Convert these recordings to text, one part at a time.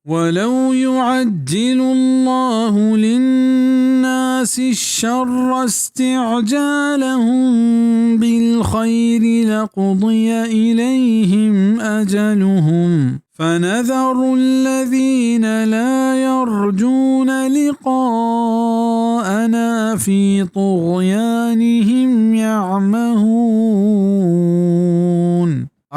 ولو يعجل الله للناس الشر استعجالهم بالخير لقضي إليهم أجلهم فنذر الذين لا يرجون لقاءنا في طغيانهم يعمهون.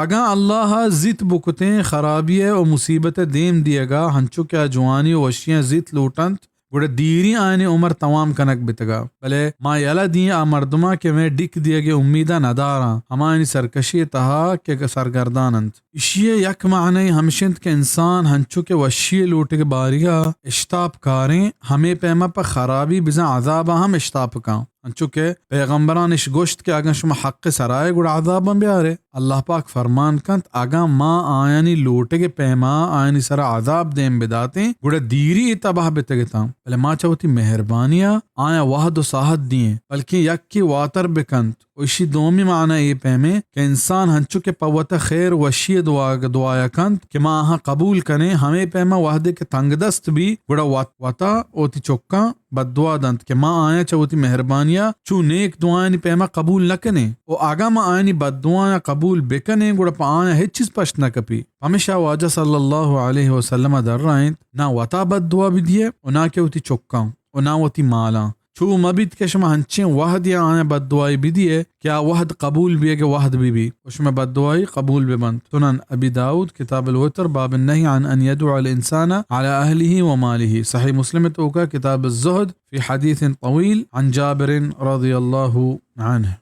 अगा अल्लाह जित बुकतें खराबिय और मुसीबत देम दिएगा हंचो क्या जुआनी वशियां जित लूटंत गुड़े दीरी आने उमर तमाम कनक बितगा भले माँ यला दिए आ मर्दमा के मैं डिक दिए गे उम्मीदा नदारा हमारी सरकशी तहा के सरगर्दानंत इशिये यक माने हमशिंत के इंसान हंचो के वशिये लूट के बारिया इश्ताप कारें हमें पैमा पर खराबी बिजा अजाबा हम इश्ताप का चुके पैगम्बरान इश गोश्त के आगा शुमा हक सराय गुड़ आज़ाब ब्यारे अल्लाह पाक फरमान कंत आगा माँ आयानी लोटे के पैमा आयानी सरा आज़ाब देम बिदाते गुड़ दीरी तबाह बितगता पहले माँ चाहती मेहरबानिया आया वाहद साहत दिए बल्कि यक की वातर बिकंत इसी दोमी माना ये पैमे कि इंसान हंचु के पवत खैर वशी दुआया कंत कि माँ हाँ कबूल करें हमें पैमा वाहदे के तंगदस्त भी गुड़ा वता ओती चौक्का बदुआ दंत के माँ आया चौथी मेहरबानिया चू नेक दुआनी पैमा कबूल न कने ओ आगा माँ आयनी बदुआ कबूल बेकने गुड़ा पा आया है चीज पश्त न कपी हमेशा वाजा सल्लल्लाहु अलैहि वसल्लम दर रहे ना वता बदुआ भी दिए और ना के उती चौक्का और ना वती माला छू मबिद के शमा हंचे वहद या आने बददुआई भी दिए क्या वहद कबूल भी है कि वहद भी उसमें बददुआई कबूल भी बंद सुनन अबी दाऊद किताब अल-वितर बाब अन्नही अन यदुअ अल-इंसान अला अहलिही व मालिही सही मुस्लिम तो का किताब अज़-ज़ुहद फी हदीस तवील अन जाबिर रज़ियल्लाहु अन्हु।